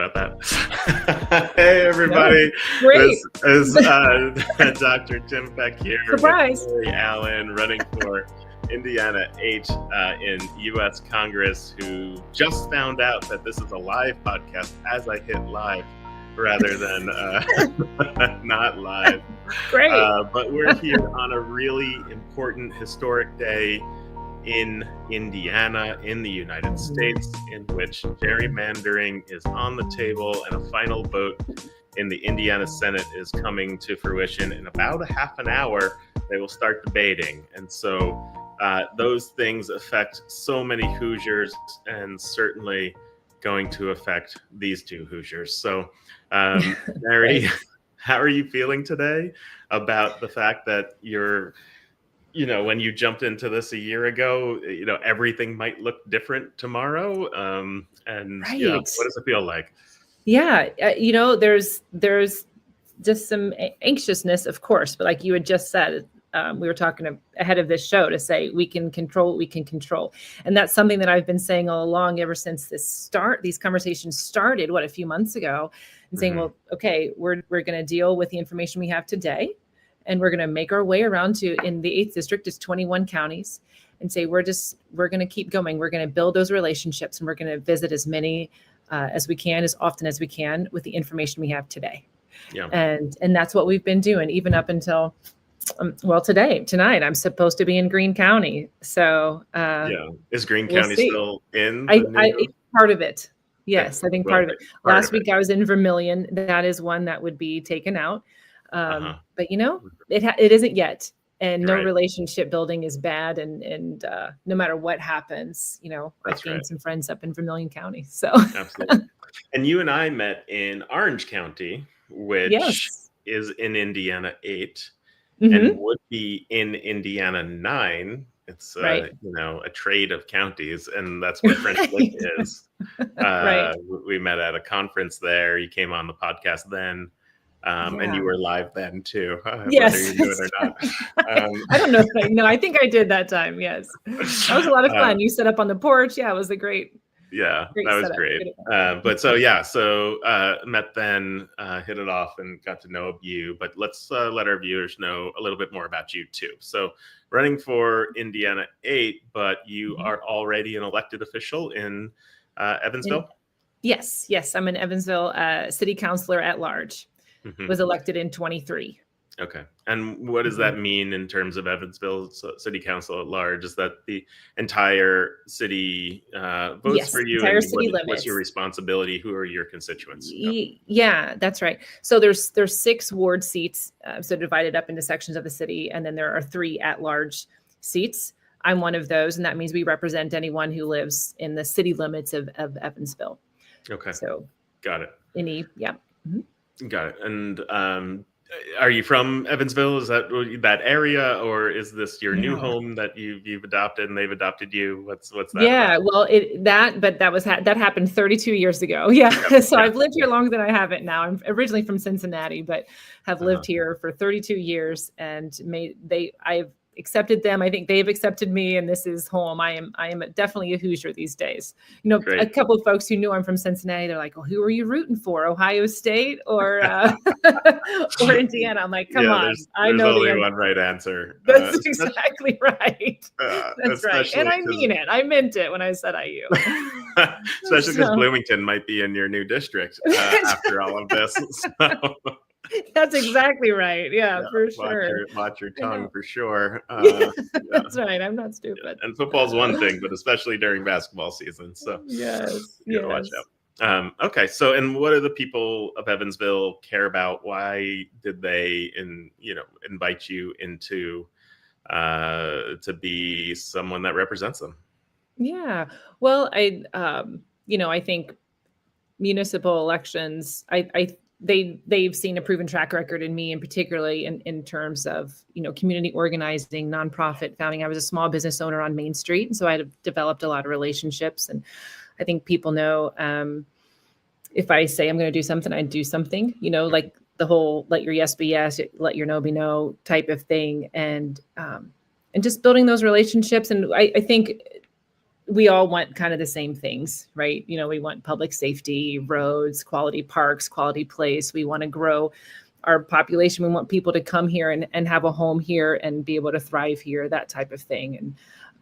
about that. Hey, everybody. No, great. This is Dr. Tim Peck here. Surprise. With Allen running for Indiana 8 in U.S. Congress, who just found out that this is a live podcast as I hit live rather than not live. Great. But we're here on a really important historic day in Indiana, in the United States, in which gerrymandering is on the table and a final vote in the Indiana Senate is coming to fruition. In about a half an hour, they will start debating. And so those things affect so many Hoosiers, and certainly going to affect these two Hoosiers. So, Mary, how are you feeling today about the fact that when you jumped into this a year ago, everything might look different tomorrow. And right. What does it feel like? Yeah. There's just some anxiousness, of course, but like you had just said, we were talking ahead of this show to say we can control what we can control. And that's something that I've been saying all along ever since these conversations started, a few months ago, and saying, well, okay, we're going to deal with the information we have today. And we're going to make our way around to, in the 8th district, it's 21 counties, and say, we're going to keep going. We're going to build those relationships, and we're going to visit as many as we can, as often as we can, with the information we have today. Yeah. And that's what we've been doing, even up until, tonight, I'm supposed to be in Greene County. So is Greene County still in? Part of it. Yes, I think part of it. Last week I was in Vermilion. That is one that would be taken out. But it isn't yet, and no relationship building is bad. And no matter what happens, I've gained some friends up in Vermilion County. So absolutely. And you and I met in Orange County, which is in Indiana 8 and would be in Indiana 9. It's a trade of counties, and that's where French Lick is. We met at a conference there. You came on the podcast then. And you were live then too. Yes. Whether you knew it or not. I don't know. I think I did that time. Yes. That was a lot of fun. You set up on the porch. Yeah, it was a great. Yeah, that was setup. Great. So met then, hit it off and got to know you. But let's let our viewers know a little bit more about you too. So running for Indiana 8, but you are already an elected official in Evansville? Yes. I'm an Evansville city councilor at large. Was elected in 23. Okay. And what does that mean in terms of Evansville City Council at large? Is that the entire city votes for you? Entire city limits. What's your responsibility? Who are your constituents? Yeah, that's right. So there's 6 ward seats, so divided up into sections of the city, and then there are 3 at-large seats. I'm one of those, and that means we represent anyone who lives in the city limits of Evansville. Okay. So got it. Got it. And are you from Evansville? Is that area, or is this your new home that you've adopted and they've adopted you? What's that? Yeah, about? Well, that happened 32 years ago. Yeah, so I've lived here longer than I have it now. I'm originally from Cincinnati, but have lived here for 32 years, and I've accepted them. I think they've accepted me, and this is home. I am definitely a Hoosier these days. Great. A couple of folks who knew I'm from Cincinnati, they're like, "Well, who are you rooting for? Ohio State or or Indiana?" I'm like, "Come on, I know only one right answer." That's exactly right. That's right, and I mean it. I meant it when I said IU. Especially because Bloomington might be in your new district after all of this. So. That's exactly right. Yeah, for sure. Watch your tongue for sure. That's right. I'm not stupid. And football's one thing, but especially during basketball season. So watch out. Okay. So, and what do the people of Evansville care about? Why did they, invite you into to be someone that represents them? Yeah. Well, I think municipal elections, they've seen a proven track record in me, and particularly in terms of, community organizing, nonprofit founding. I was a small business owner on Main Street, and so I had developed a lot of relationships. And I think people know, if I say I'm going to do something, I do something, like the whole let your yes be yes, let your no be no type of thing. And just building those relationships. And I think we all want kind of the same things, right? We want public safety, roads, quality parks, quality place. We want to grow our population. We want people to come here and have a home here and be able to thrive here, that type of thing.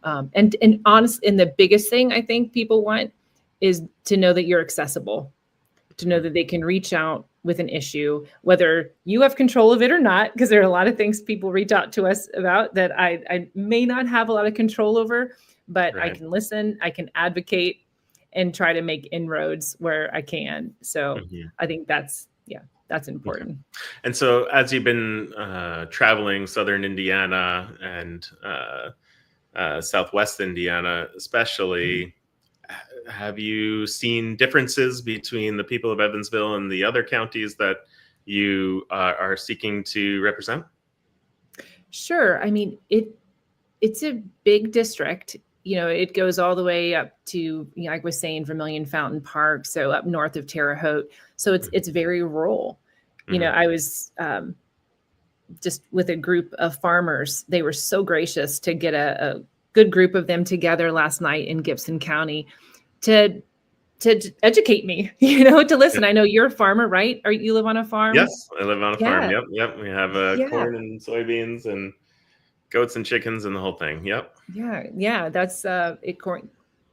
And honest, and the biggest thing I think people want is to know that you're accessible, to know that they can reach out with an issue, whether you have control of it or not, because there are a lot of things people reach out to us about that I may not have a lot of control over, but I can listen, I can advocate, and try to make inroads where I can. So I think that's important. Okay. And so as you've been traveling Southern Indiana and Southwest Indiana, especially, have you seen differences between the people of Evansville and the other counties that you are seeking to represent? Sure. I mean, it's a big district. It goes all the way up to, like I was saying, Vermilion Fountain Park, so up north of Terre Haute. So it's very rural. I was just with a group of farmers. They were so gracious to get a good group of them together last night in Gibson County to educate me, to listen. I know you're a farmer, right? Or you live on a farm? Yes, I live on a farm. Yep. We have corn and soybeans and goats and chickens and the whole thing. Yep. Yeah. That's corn,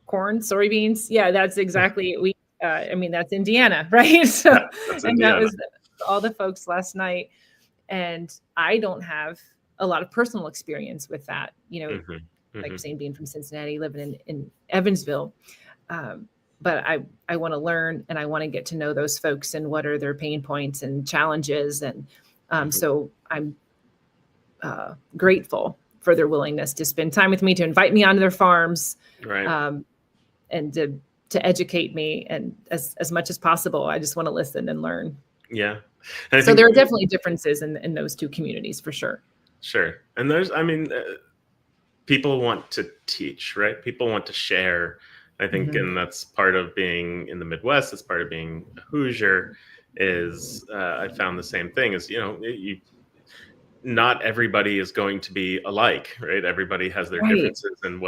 soybeans. Yeah, that's exactly that's Indiana, right? So, that's and Indiana. that was all the folks last night. And I don't have a lot of personal experience with that, like you're saying, being from Cincinnati, living in Evansville. But I want to learn, and I want to get to know those folks and what are their pain points and challenges. And so I'm grateful for their willingness to spend time with me, to invite me onto their farms, and to educate me. And as much as possible, I just want to listen and learn. Yeah. So there are definitely differences in those two communities, for sure. Sure. And people want to teach, right? People want to share. I think, and that's part of being in the Midwest. It's part of being a Hoosier. I found the same thing. Not everybody is going to be alike, right? Everybody has their differences in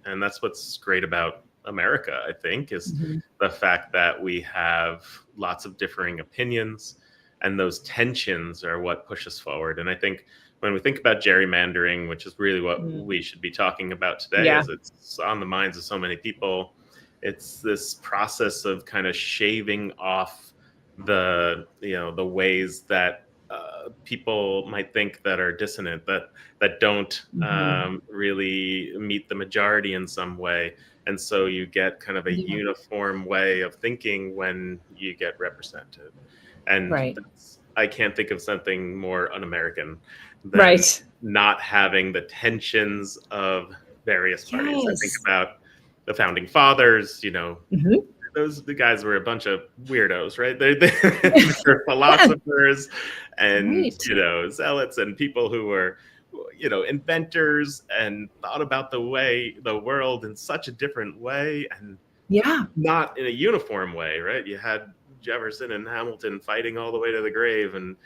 and that's what's great about America, I think, is the fact that we have lots of differing opinions, and those tensions are what push us forward. And I think when we think about gerrymandering, which is really what we should be talking about today, as it's on the minds of so many people, it's this process of kind of shaving off the ways that people might think that are dissonant, that don't really meet the majority in some way. And so you get kind of a uniform way of thinking when you get represented. And I can't think of something more un-American than not having the tensions of various parties. I think about the founding fathers, the guys were a bunch of weirdos, right? They're philosophers and, zealots and people who were, inventors and thought about the world in such a different way, and not in a uniform way, right? You had Jefferson and Hamilton fighting all the way to the grave, and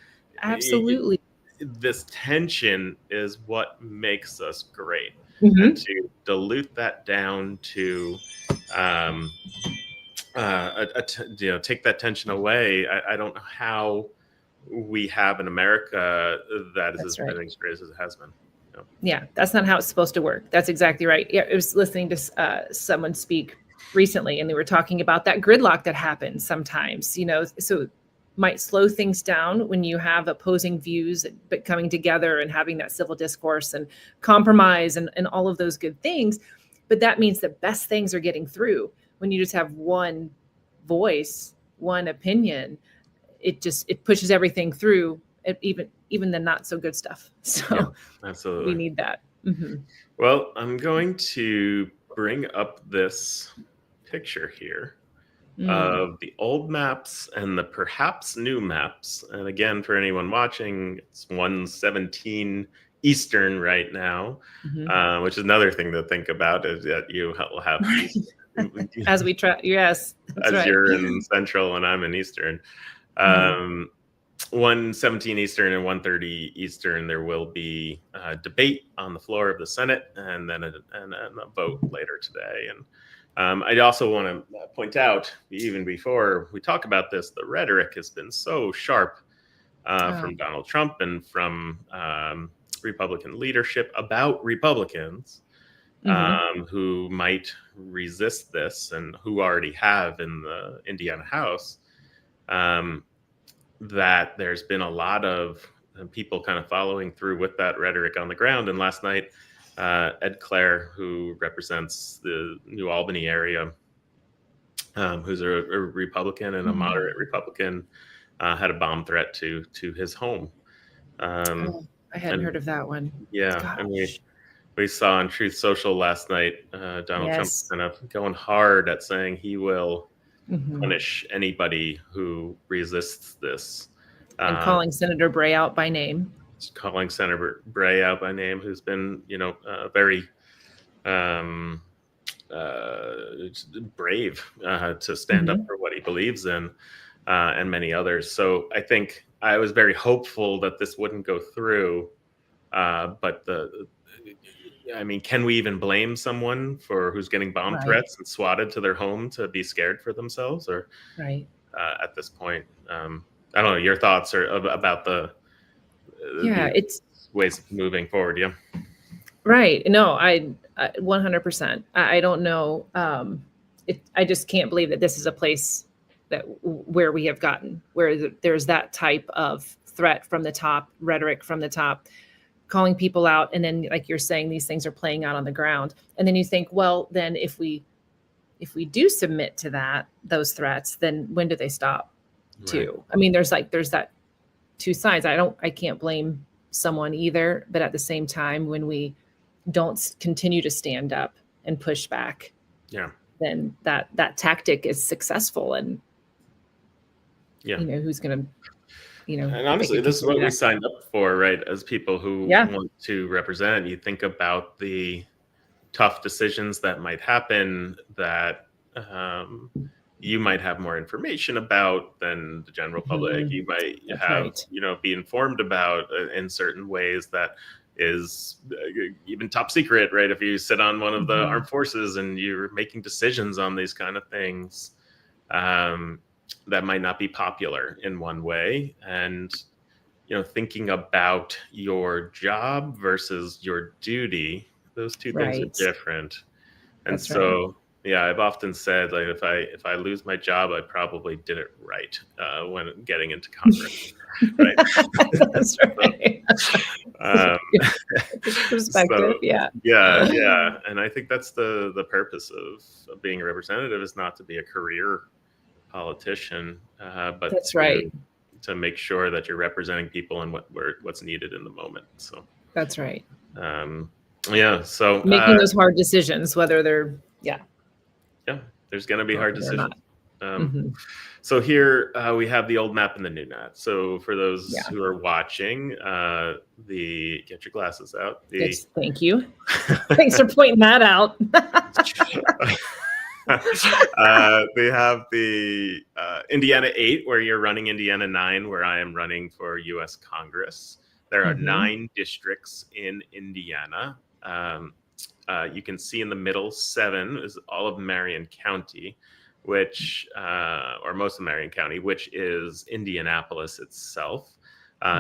absolutely this tension is what makes us great. And to dilute that down to take that tension away, I don't know how we have an America that is as great as it has been. Yeah, that's not how it's supposed to work. That's exactly right. Yeah, I was listening to someone speak recently, and they were talking about that gridlock that happens sometimes, so it might slow things down when you have opposing views, but coming together and having that civil discourse and compromise and all of those good things. But that means the best things are getting through. When you just have one voice, one opinion, it pushes everything through, even the not so good stuff. So absolutely, we need that. Well, I'm going to bring up this picture here of the old maps and the perhaps new maps. And again, for anyone watching, it's 1:17 Eastern right now, which is another thing to think about, is that you will have as we try. Yes, as you're in Central and I'm in Eastern. 1:17 Eastern and 1:30 Eastern, there will be a debate on the floor of the Senate, and then a vote later today. And I also want to point out, even before we talk about this, the rhetoric has been so sharp from Donald Trump and from Republican leadership about Republicans who might resist this and who already have in the Indiana House. That there's been a lot of people kind of following through with that rhetoric on the ground. And last night, Ed Clare, who represents the New Albany area, who's a Republican and a moderate Republican, had a bomb threat to his home. I hadn't heard of that one. Yeah, Gosh. and we saw on Truth Social last night, Donald Trump kind of going hard at saying he will punish anybody who resists this. And calling Senator Bray out by name. Calling Senator Bray out by name, who's been, very brave to stand up for what he believes in, and many others. So I think I was very hopeful that this wouldn't go through. But can we even blame someone who's getting bomb threats and swatted to their home to be scared for themselves? Or at this point, I don't know your thoughts about the it's ways of moving forward. Yeah, right. No, I 100%. I don't know. I just can't believe that this is a place where we have gotten where there's that type of threat from the top, rhetoric from the top, calling people out. And then, like you're saying, these things are playing out on the ground. And then you think, well, then if we do submit to those threats, then when do they stop too? I mean, there's that two sides. I can't blame someone either, but at the same time, when we don't continue to stand up and push back, then that tactic is successful. And who's going to, and honestly, this is what we signed up for, right? As people who want to represent, you think about the tough decisions that might happen that you might have more information about than the general public. You might be informed about in certain ways that is even top secret, right? If you sit on one of the armed forces and you're making decisions on these kind of things, that might not be popular in one way. And, thinking about your job versus your duty, those two things are different. And I've often said, like, if I lose my job, I probably did it right when getting into Congress. Right. That's right. Perspective. Yeah. And I think that's the purpose of being a representative, is not to be a career politician, but that's to make sure that you're representing people and what's needed in the moment. So that's right. So making those hard decisions, whether they're there's going to be hard decisions. So here we have the old map and the new map. So for those who are watching, get your glasses out. Yes, thank you. Thanks for pointing that out. They have the Indiana 8, where you're running Indiana 9, where I am running for U.S. Congress. There are 9 districts in Indiana. You can see in the middle, 7 is all of Marion County, which, or most of Marion County, which is Indianapolis itself,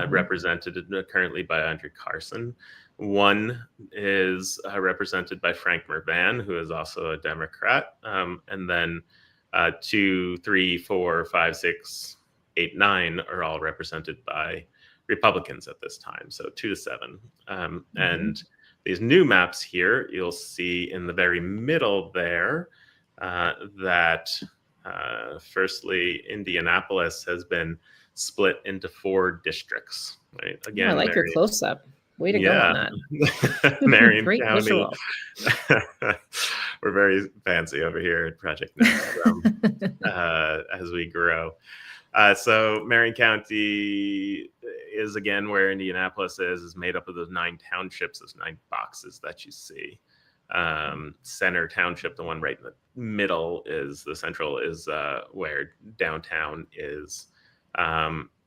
represented currently by Andrew Carson. 1 is represented by Frank Mervan, who is also a Democrat. And then 2, 3, 4, 5, 6, 8, 9 are all represented by Republicans at this time. So 2 to 7. And these new maps here, you'll see in the very middle there that firstly, Indianapolis has been split into 4 districts. Right? Again, I like your close-up. Way to go on that. Marion Great County. visual. We're very fancy over here at Project Now, as we grow. So Marion County is, again, where Indianapolis is made up of those 9 townships, those 9 boxes that you see. Center Township, the one right in the middle, is the central, is where downtown is.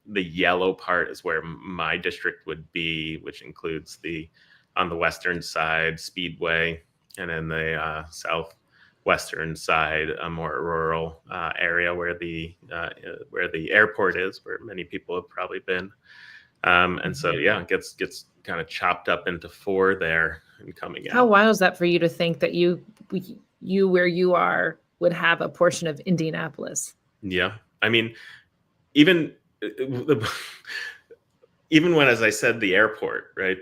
the yellow part is where my district would be, which includes on the western side, Speedway, and then the southwestern side, a more rural area where the airport is, where many people have probably been. And so, yeah, it gets kind of chopped up into 4 there and coming out. How wild is that for you to think that you where you are would have a portion of Indianapolis? Yeah. I mean, even when, as I said, the airport, right?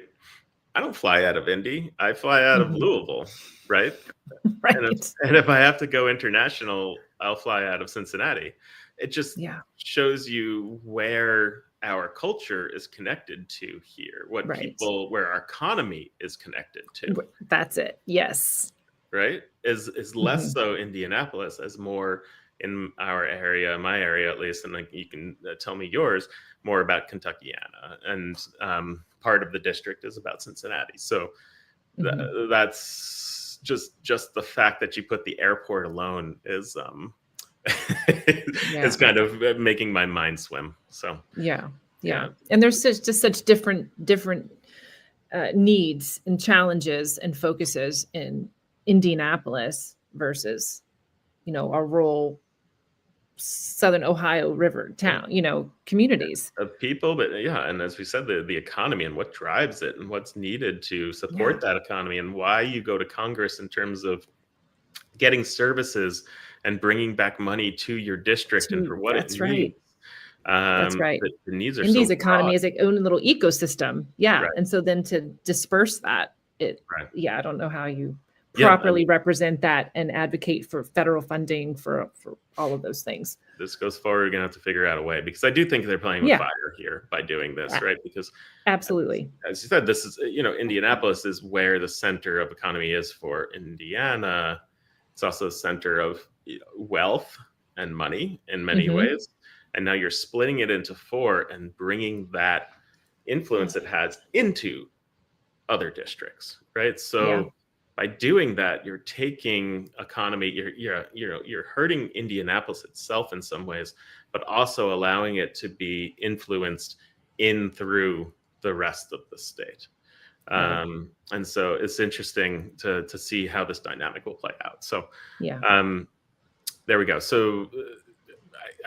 I don't fly out of Indy. I fly out of Louisville, right? Right. And if I have to go international, I'll fly out of Cincinnati. It just shows you where our culture is connected to here, where our economy is connected to. That's it. Yes. Right? Is less so Indianapolis, as more in our area, my area at least, and like you can tell me yours, more about Kentuckiana, and part of the district is about Cincinnati. So that's just the fact that you put the airport alone is it's kind of making my mind swim. So yeah. And there's just such different needs and challenges and focuses in Indianapolis versus, a rural Southern Ohio River town, communities of people. But and as we said, the economy and what drives it and what's needed to support that economy, and why you go to Congress in terms of getting services and bringing back money to your district and for what it needs. That's right. The needs are Indy's so economy broad. is its own little ecosystem. And so then to disperse that, I don't know how you properly represent that and advocate for federal funding for all of those things. This goes forward, we're gonna have to figure out a way, because I do think they're playing with fire here by doing this, right? Because absolutely, as you said, this is Indianapolis is where the center of economy is for Indiana. It's also the center of wealth and money in many ways. And now you're splitting it into 4 and bringing that influence it has into other districts, right? So by doing that, you're taking economy, you're hurting Indianapolis itself in some ways, but also allowing it to be influenced in through the rest of the state. And so it's interesting to see how this dynamic will play out. So there we go. So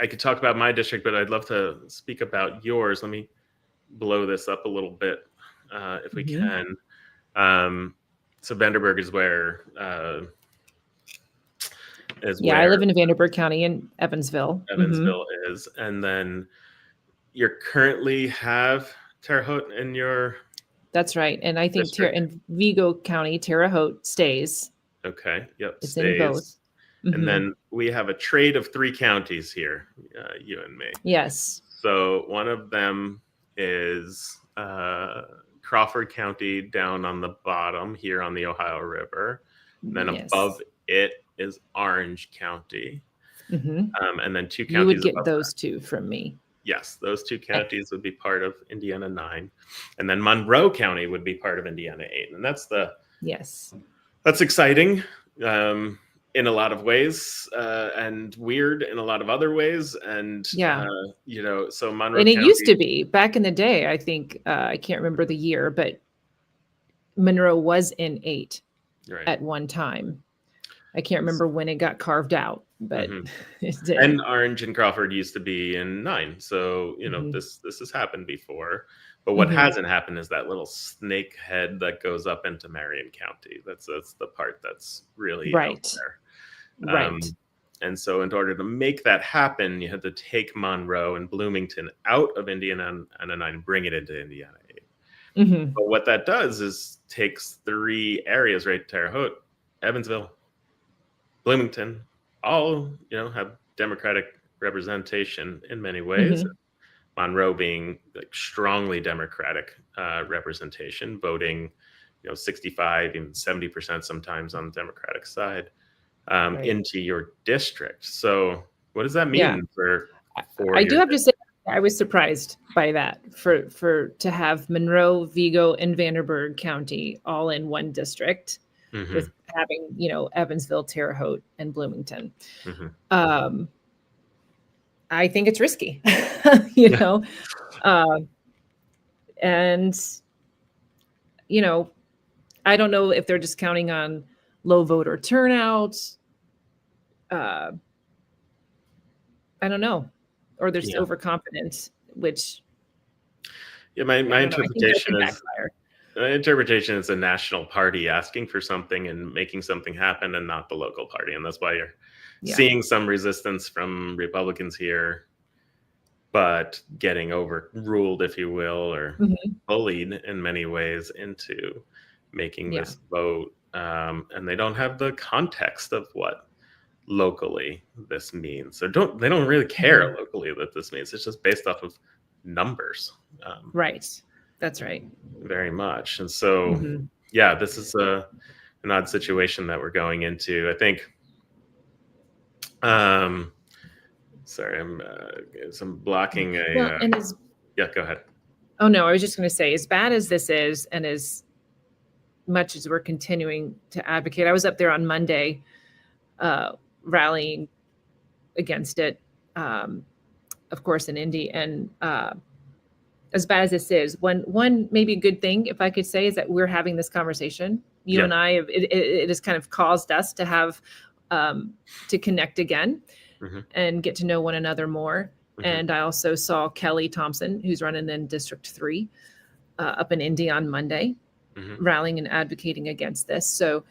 I could talk about my district, but I'd love to speak about yours. Let me blow this up a little bit if we can. So Vanderburgh is where I live in Vanderburgh County in Evansville. Evansville is, and then you currently have Terre Haute in your. That's right, and I think in Vigo County, Terre Haute stays. Okay. Yep. It's stays. In both. And then we have a trade of 3 counties here, you and me. Yes. So one of them is Crawford County down on the bottom here on the Ohio River. And then above it is Orange County. And then 2 counties. You would get those 2 from me. Yes, those 2 counties would be part of Indiana 9. And then Monroe County would be part of Indiana 8. And that's that's exciting. In a lot of ways, and weird in a lot of other ways, and so Monroe and it County, used to be back in the day. I think I can't remember the year, but Monroe was in 8 at one time. I can't remember when it got carved out, but it did. And Orange and Crawford used to be in 9, so this has happened before. But what hasn't happened is that little snake head that goes up into Marion County. That's the part that's really out there. And so in order to make that happen, you had to take Monroe and Bloomington out of Indiana 9 and bring it into Indiana 8. But what that does is takes 3 areas, right? Terre Haute, Evansville, Bloomington, all have Democratic representation in many ways. Monroe being like strongly Democratic representation, voting 65, even 70% sometimes on the Democratic side. Into your district. So what does that mean for I do have to say I was surprised by that to have Monroe, Vigo, and Vanderburgh County all in one district with having, Evansville, Terre Haute, and Bloomington. I think it's risky, Yeah. know, and, I don't know if they're just counting on low voter turnout. Uh, I don't know, or they're just Yeah. overconfident, which Yeah. My, I my don't know. I think that interpretation could is backfire. my interpretation is a national party asking for something and making something happen, and not the local party, and that's why you're Yeah. seeing some resistance from Republicans here, but getting overruled, if you will, or Mhm. bullied in many ways into making Yeah. this vote. And they don't have the context of what locally this means. They don't really care Mhm. locally that this means. It's just based off of numbers, um, Right. That's right. very much. And so, Mhm. yeah, this is an odd situation that we're going into. I think. Um, sorry, I'm blocking Well, a. and as Yeah, go ahead. oh, no, I was just gonna say, as bad as this is, and as much as we're continuing to advocate, I was up there on Monday, rallying against it, um, of course, in Indy, and, as bad as this is, one maybe good thing, if I could say, is that we're having this conversation. You Yeah. and I have it has kind of caused us to have, to connect again Hmm. and get to know one another more. Hmm. And I also saw Kelly Thompson, who's running in District 3, up in Indy on Monday, Hmm. rallying and advocating against this. So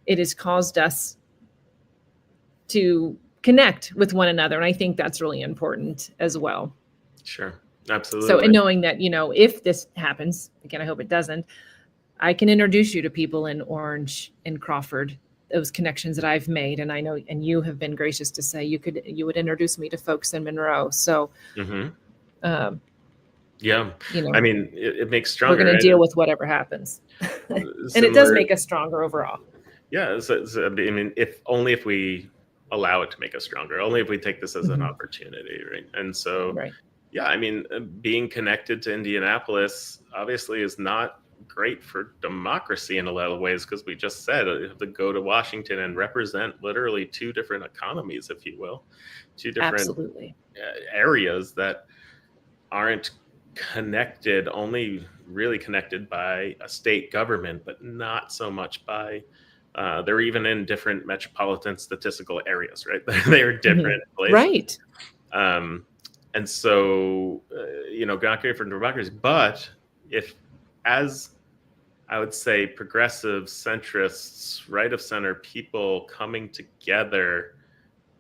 it has caused us to connect with one another. And I think that's really important as well. Sure. So, Absolutely. and knowing that, if this happens, again, I hope it doesn't, I can introduce you to people in Orange and Crawford, those connections that I've made. And I know, and you have been gracious to say you would introduce me to folks in Monroe. So, Hmm. um, Yeah. you I know, mean, it makes we're stronger, going to right? deal with whatever happens. And it does Similar. make us stronger overall. Yeah. I mean, if only if we allow it to make us stronger, only if we take this as an Mhm. opportunity, right? And so, Right. yeah, I mean, being connected to Indianapolis obviously is not great for democracy in a lot of ways, because we just said you have to go to Washington and represent literally two different economies, if you will, two different Absolutely. areas that aren't connected, only really connected by a state government, but not so much by. They're even in different metropolitan statistical areas, right? They're Mhm. different places. Right. Um, and so, not great for democracy. But if, as I would say, progressive centrists, right of center people coming together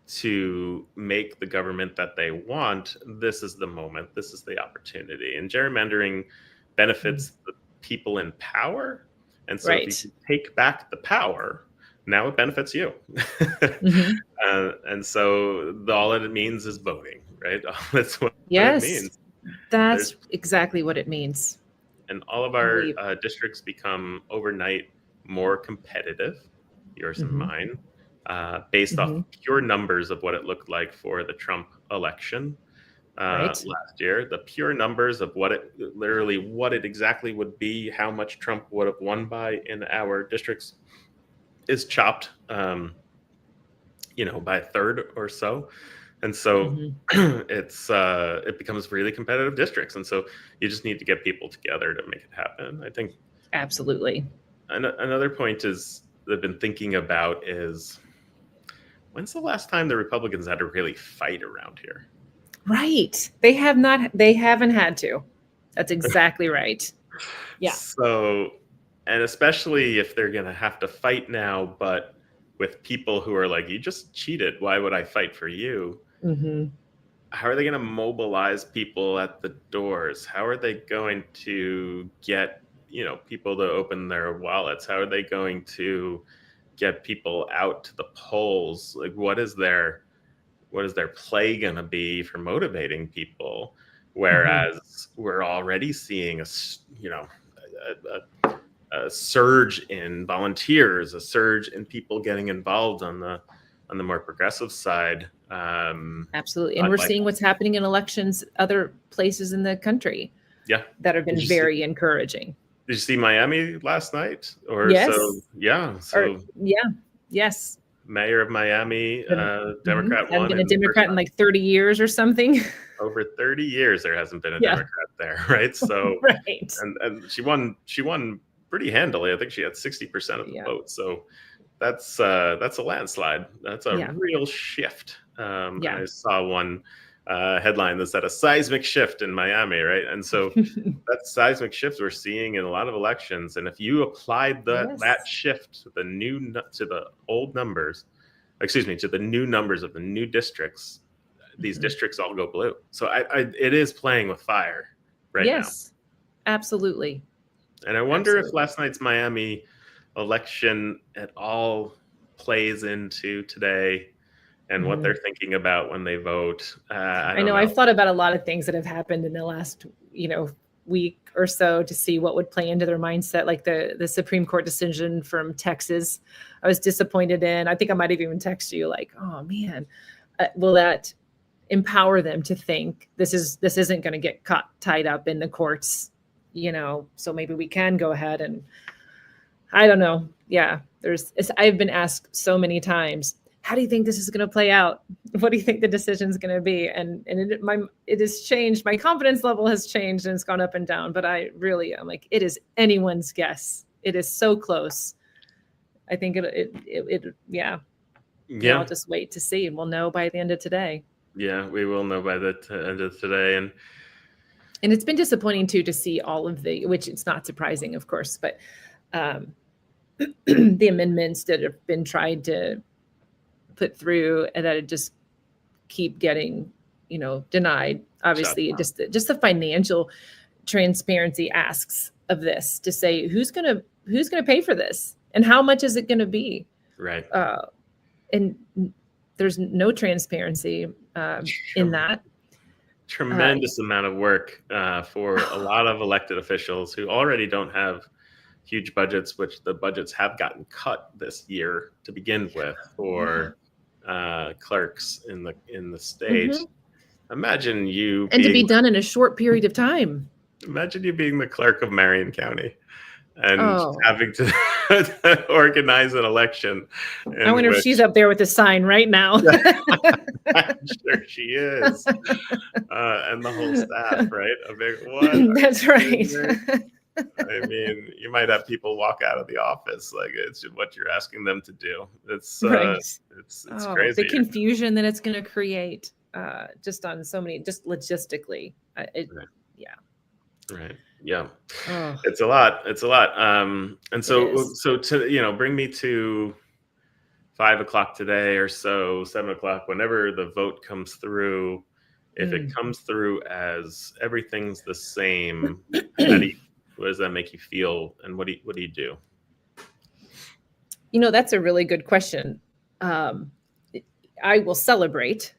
to make the government that they want, this is the moment, this is the opportunity. And gerrymandering Mhm. benefits the people in power. And so if you Right. can take back the power, now it benefits you. Mhm. And so all it means is voting, right? That's what it Yes. means. There's That's exactly what it means. and all of And our we districts become overnight more competitive, yours and Mhm. mine, based off Mhm. pure numbers of what it looked like for the Trump election Right. last year. The pure numbers of what it exactly would be, how much Trump would have won by in our districts is chopped, by a third or so. And so Mhm. it becomes really competitive districts. And so you just need to get people together to make it happen. I think Absolutely. another point is I've been thinking about is, when's the last time the Republicans had to really fight around here? Right. They haven't had to. That's exactly right. Yeah. So, and especially if they're going to have to fight now, but with people who are like, you just cheated. Why would I fight for you? Mhm. How are they going to mobilize people at the doors? How are they going to get, people to open their wallets? How are they going to get people out to the polls? Like, what is their play going to be for motivating people? Mhm. Whereas we're already seeing a surge in volunteers, a surge in people getting involved on the more progressive side. Absolutely. And we're Like, seeing what's happening in elections other places in the country yeah, that have did been you see? very encouraging. Did you see Miami last night? Or so? Yes. Yeah. Or So yeah. Yes. mayor of Miami, Democrat Haven't won been a in the first Democrat in time. like 30 years or something. Over 30 years, there hasn't been a Yeah. Democrat there, right? So, Right. and she won pretty handily. I think she had 60% of the Yeah. vote. So that's a landslide. That's a Yeah. real shift. Yeah. I saw one headline that said a seismic shift in Miami, right? And so that seismic shift we're seeing in a lot of elections. And if you applied that Yes. shift to the old numbers, excuse me, to the new numbers of the new districts, these districts all go blue. So it is playing with fire right now. Yes, absolutely. And I wonder if Absolutely. last night's Miami election at all plays into today and what they're thinking about when they vote. I don't know. I've thought about a lot of things that have happened in the last, week or so to see what would play into their mindset, like the Supreme Court decision from Texas. I was disappointed in. I think I might have even texted you like, oh man, will that empower them to think this isn't going to get tied up in the courts, so maybe we can go ahead and I don't know. Yeah, I've been asked so many times, how do you think this is going to play out? What do you think the decision is going to be? And it has changed. My confidence level has changed and it's gone up and down. But I'm like, it is anyone's guess. It is so close. I think yeah. I'll just wait to see, and we'll know by the end of today. Yeah, we will know by the end of today. And it's been disappointing too to see all of which it's not surprising, of course, but the amendments that have been tried to put through and that it just keep getting, denied. Obviously, just the financial transparency asks of this to say who's gonna pay for this and how much is it going to be, right? And there's no transparency in that. Tremendous amount of work for a lot of elected officials who already don't have huge budgets, which the budgets have gotten cut this year to begin with for clerks in the state. Imagine you to be done in a short period of time. Imagine you being the clerk of Marion County and having to organize an election. I wonder if she's up there with the sign right now. I'm sure she is. And the whole staff, right? What? That's right. I mean, you might have people walk out of the office like it's what you're asking them to do. It's it's crazy. The confusion that it's going to create just on so many, just logistically. Right. Yeah. It's a lot. And so to bring me to 5 o'clock today or so, 7 o'clock, whenever the vote comes through, if it comes through as everything's the same, what does that make you feel, and what do you do? That's a really good question. I will celebrate,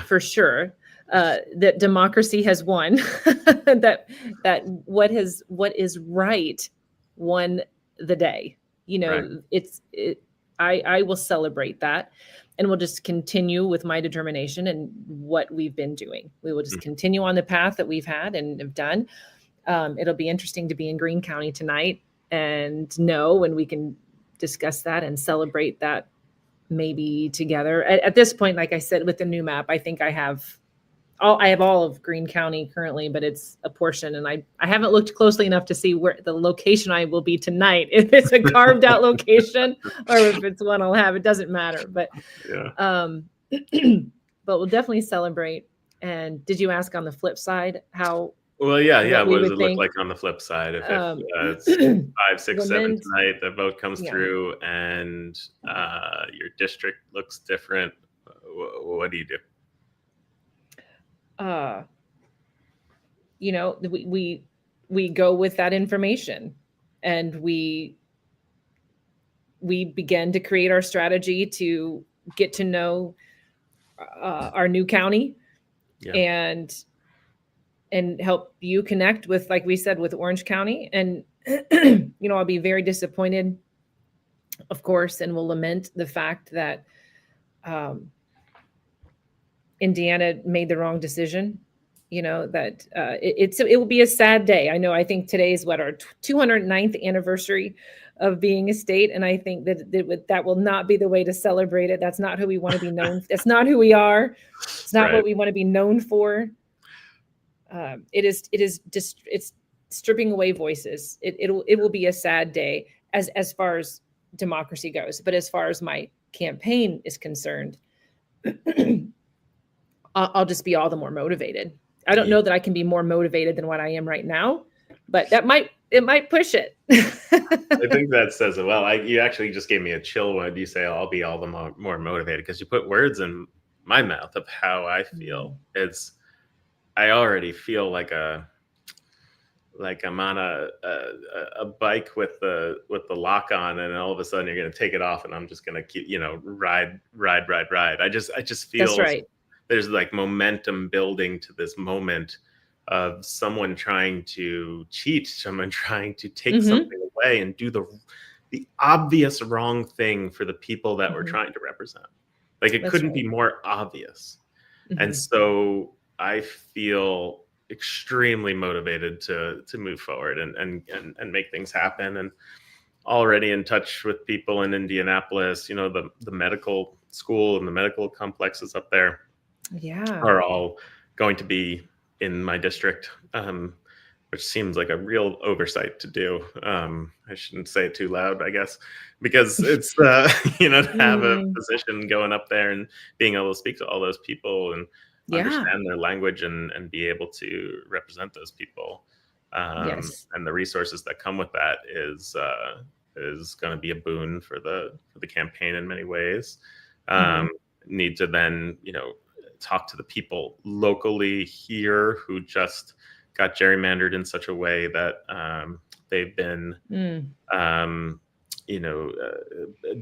for sure, that democracy has won, that what is right won the day. Right. I will celebrate that, and we'll just continue with my determination and what we've been doing. We will just continue on the path that we've had and have done. It'll be interesting to be in Greene County tonight and know when we can discuss that and celebrate that maybe together. At this point, like I said, with the new map, I think I have all of Greene County currently, but it's a portion, and I haven't looked closely enough to see where the location I will be tonight, if it's a carved out location or if it's one I'll have. It doesn't matter, but but we'll definely celebrate. And did you ask on the flip side how? Well, yeah. What does it look like on the flip side? If it's 5, 6, 7 tonight, the vote comes through and your district looks different, what do you do? We go with that information, and we begin to create our strategy to get to know our new county and help you connect with, like we said, with Orange County. And I'll be very disappointed, of course, and will lament the fact that Indiana made the wrong decision you know, that it will be a sad day. I know. I think today is what, our 209th anniversary of being a state, and I think that will not be the way to celebrate it. That's not who we want to be known. That's not who we are. It's not Right. what we want to be known for. It's stripping away voices. It will be a sad day as far as democracy goes. But as far as my campaign is concerned, I'll just be all the more motivated. I don't know that I can be more motivated than what I am right now, but it might push it. I think that says it well. You actually just gave me a chill when you say I'll be all the more motivated, because you put words in my mouth of how I feel. I already feel like I'm on a bike with the lock on, and all of a sudden you're going to take it off, and I'm just going to keep, ride. I just feel That's right. There's like momentum building to this moment of someone trying to cheat, someone trying to take something away and do the obvious wrong thing for the people that we're trying to represent. Like, it couldn't be more obvious. And so I feel extremely motivated to move forward and make things happen. And already in touch with people in Indianapolis, the medical school and the medical complexes up there are all going to be in my district, which seems like a real oversight to do. I shouldn't say it too loud, I guess, because it's, to have a position going up there and being able to speak to all those people and understand their language and be able to represent those people. And the resources that come with that is going to be a boon for the campaign in many ways. Need to then, talk to the people locally here who just got gerrymandered in such a way that they've been,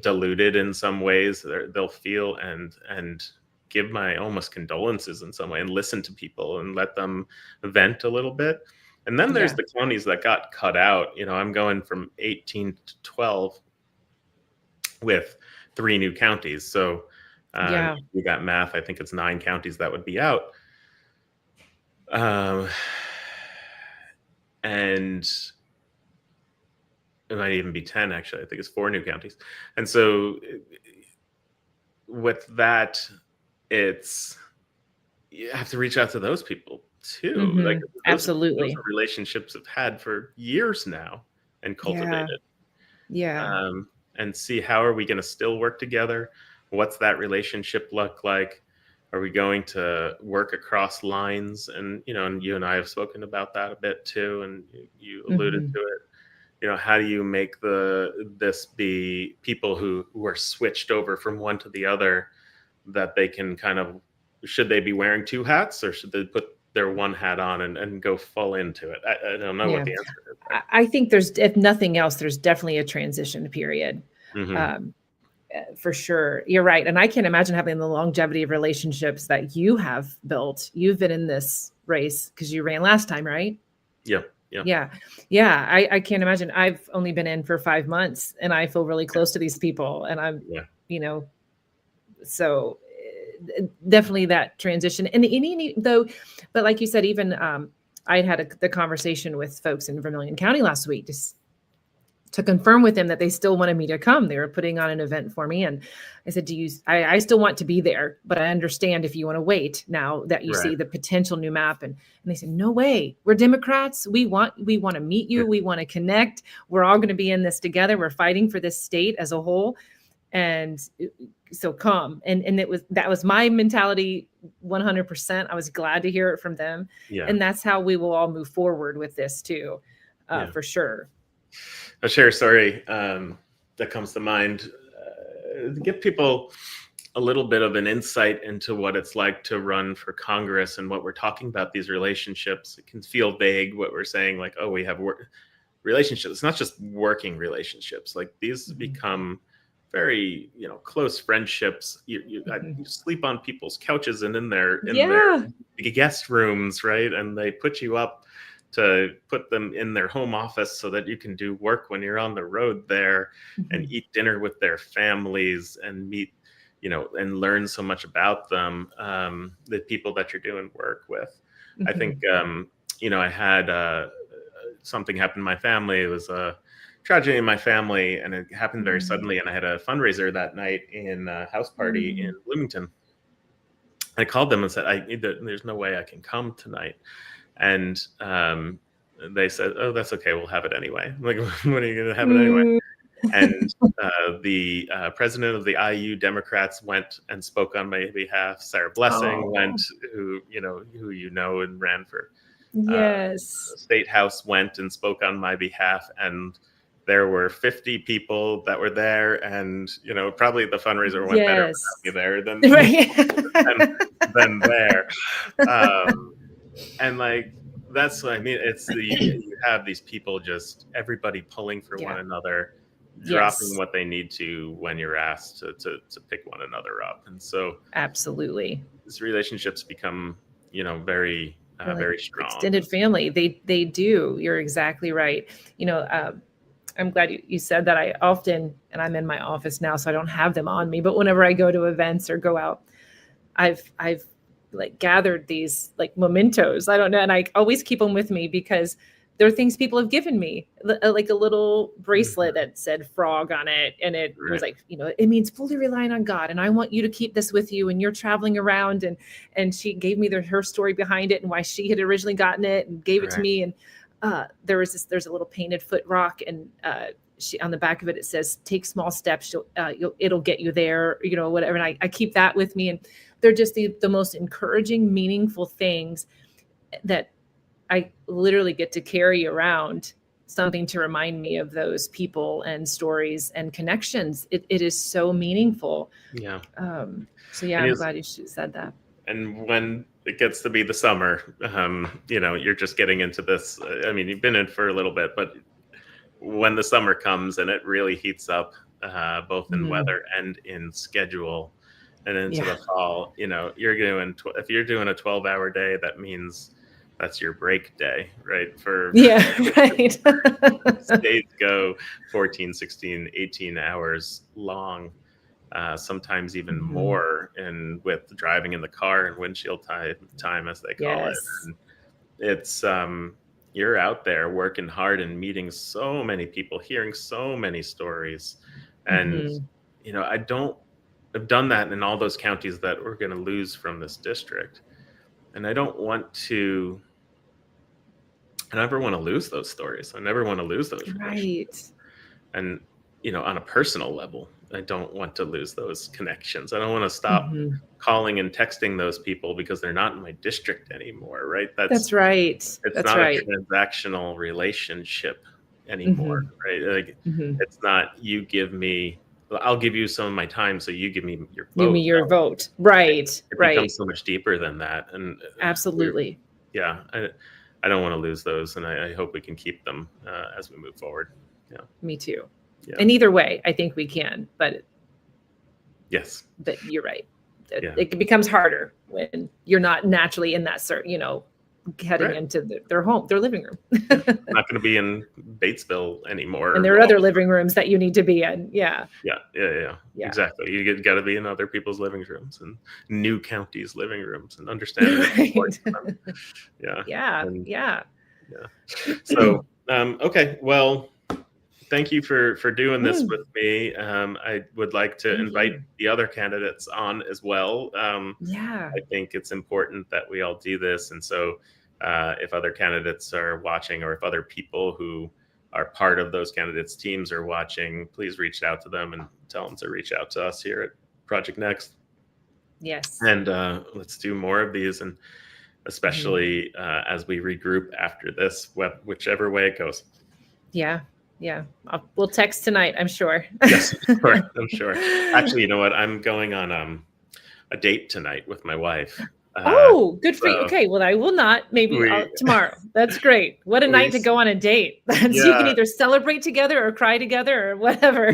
diluted in some ways. They'll feel and give my almost condolences in some way, and listen to people and let them vent a little bit. And then there's the counties that got cut out. I'm going from 18 to 12 with 3 new counties. So you got math. I think it's 9 counties that would be out. And it might even be 10, actually. I think it's 4 new counties. And so with that, you have to reach out to those people too. Like, absolutely, those are relationships I've had for years now and cultivated. And see, how are we going to still work together? What's that relationship look like? Are we going to work across lines? And and you and I have spoken about that a bit too, and you alluded to it. How do you make this be people who are switched over from one to the other, that they can kind of, should they be wearing 2 hats, or should they put their one hat on and go full into it? I don't know what the answer is. Right? I think if nothing else, there's definitely a transition period. For sure. You're right. And I can't imagine having the longevity of relationships that you have built. You've been in this race because you ran last time, right? Yeah. I can't imagine. I've only been in for 5 months, and I feel really close to these people. And I'm, so definitely that transition. And but like you said, even I had the conversation with folks in Vermilion County last week, just to confirm with them that they still wanted me to come. They were putting on an event for me. And I said, I still want to be there, but I understand if you want to wait now that you see the potential new map. And they said, no way. We're Democrats. We want to meet you. We want to connect. We're all going to be in this together. We're fighting for this state as a whole. And so come. And that was my mentality 100%. I was glad to hear it from them. And that's how we will all move forward with this too, for sure. I'll share a story that comes to mind to give people a little bit of an insight into what it's like to run for Congress and what we're talking about, these relationships. It can feel vague what we're saying, like, oh, we have relationships. It's not just working relationships. Like, these become very, close friendships. You sleep on people's couches and in their guest rooms, right? And they put you up to put them in their home office so that you can do work when you're on the road there and eat dinner with their families and meet, and learn so much about them, the people that you're doing work with. I think, I had something happen in my family. It was a tragedy in my family, and it happened very suddenly. And I had a fundraiser that night in a house party in Bloomington. I called them and said, there's no way I can come tonight. And they said, "Oh, that's okay. We'll have it anyway." I'm like, "When are you going to have it anyway?" And the president of the IU Democrats went and spoke on my behalf. Sarah Blessing went, who and ran for state house, went and spoke on my behalf. And there were 50 people that were there, and probably the fundraiser went better without me there than there. And like, that's what I mean. It's you have these people, just everybody pulling for one another, dropping what they need to when you're asked to pick one another up. And so absolutely, these relationships become very very strong. Extended family. They do. You're exactly right. I'm glad you said that. I often, and I'm in my office now, so I don't have them on me, but whenever I go to events or go out, I've like gathered these like mementos. I don't know. And I always keep them with me because they're things people have given me, like a little bracelet that said frog on it. And it was like, it means fully relying on God. And I want you to keep this with you. And you're traveling around. And she gave me her story behind it and why she had originally gotten it and gave it to me. And there's a little painted foot rock, and she, on the back of it, it says, "Take small steps, it'll get you there," whatever. And I keep that with me, and they're just the most encouraging, meaningful things that I literally get to carry around, something to remind me of those people and stories and connections. It is so meaningful. Yeah. So yeah, I'm glad you said that. And when it gets to be the summer, you're just getting into this. I mean, you've been in for a little bit, but when the summer comes and it really heats up, both in weather and in schedule, and into the fall, you're doing, if you're doing a 12-hour day, that means that's your break day, right? Right. Days go 14, 16, 18 hours long. Sometimes even more, and with driving in the car and windshield time, as they call it. And it's you're out there working hard and meeting so many people, hearing so many stories. And I've done that in all those counties that we're going to lose from this district, and I don't want to. I never want to lose those stories. I never want to lose those relationships. And on a personal level, I don't want to lose those connections. I don't want to stop calling and texting those people because they're not in my district anymore, right? That's right. It's not a transactional relationship anymore, right? Like, it's not, I'll give you some of my time, so you give me your vote. Give me your vote. Right. It becomes so much deeper than that. And absolutely. Yeah. I don't want to lose those, and I hope we can keep them as we move forward. Yeah. Me too. Yeah. And either way, I think we can, but but you're right. It becomes harder when you're not naturally in that heading into their home, their living room. I'm not going to be in Batesville anymore. And there are other living rooms that you need to be in. Yeah. Exactly. You got to be in other people's living rooms and new counties' living rooms and understand it. Yeah. So, okay. Well, thank you for doing this with me. I would like to invite the other candidates on as well. I think it's important that we all do this. And so if other candidates are watching, or if other people who are part of those candidates' teams are watching, please reach out to them and tell them to reach out to us here at Project Next. Yes. And let's do more of these, and especially as we regroup after this, whichever way it goes. Yeah. We'll text tonight, I'm sure. Yes, I'm sure. Actually, you know what? I'm going on a date tonight with my wife. Good for you. Okay, well, I will not. Maybe tomorrow. That's great. What a night to go on a date. So you can either celebrate together or cry together or whatever.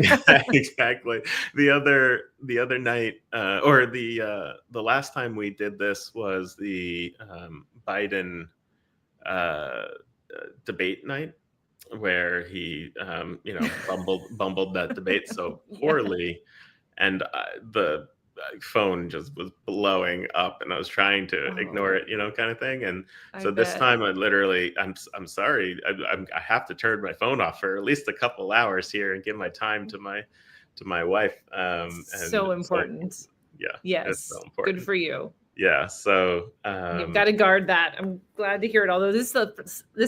Exactly. The other night, or the last time we did this was the Biden debate night, where he bumbled that debate so poorly. And phone just was blowing up, and I was trying to ignore Oh, it, kind of thing. And I so this bet. time, I'm sorry, I have to turn my phone off for at least a couple hours here and give my time to my wife. And So so important. yeah, it's so Yes. Good important. for you. Yeah. So You've got to guard that. I'm glad to hear it. Although this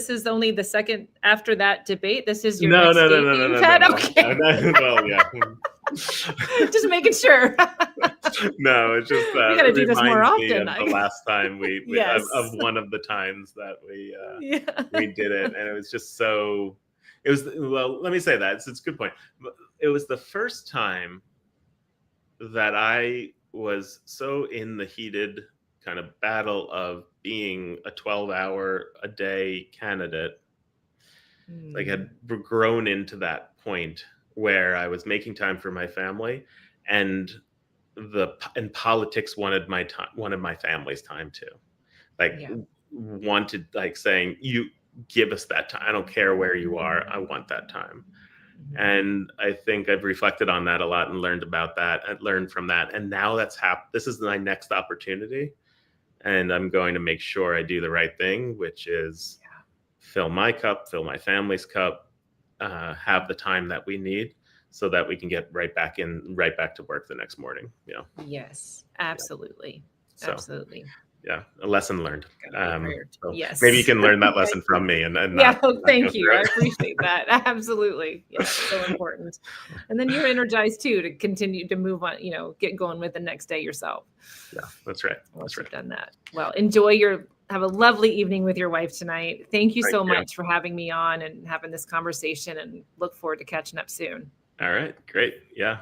is only the second after that debate. This is your no, next no, no, date no, that no, you've no, no, had. no, no, Okay. no. Well, yeah. Just making sure. No, it just We got to do this more reminds me often. of the last time of Yes. one of the times that Yeah. we did it, and it was just so. It was, well. Let me say that it's a good point. It was the first time that I was so in the heated kind of battle of being a 12-hour a day candidate, like Mm, had grown into that point where I was making time for my family, and politics wanted my family's time too. Like yeah. wanted, like, saying, you give us that time. I don't care where you are. I want that time. Mhm. And I think I've reflected on that a lot and learned about that and learned from that. And now this is my next opportunity. And I'm going to make sure I do the right thing, which is fill my cup, fill my family's cup, have the time that we need so that we can get right back to work the next morning. Yes. Yeah. Absolutely. So Absolutely. yeah, a lesson learned. Gotta be prepared. So maybe you Yes. can learn that Thank lesson you. from me and Yeah, not go thank you. through I it. appreciate that. Absolutely. Yeah, so important. And then you're energized too to continue to move on, get going with the next day yourself Yeah, that's right. once That's right. you've done that. Well, have a lovely evening with your wife tonight. Thank you Thank so you. much for having me on and having this conversation, and look forward to catching up soon. All right, great. Yeah.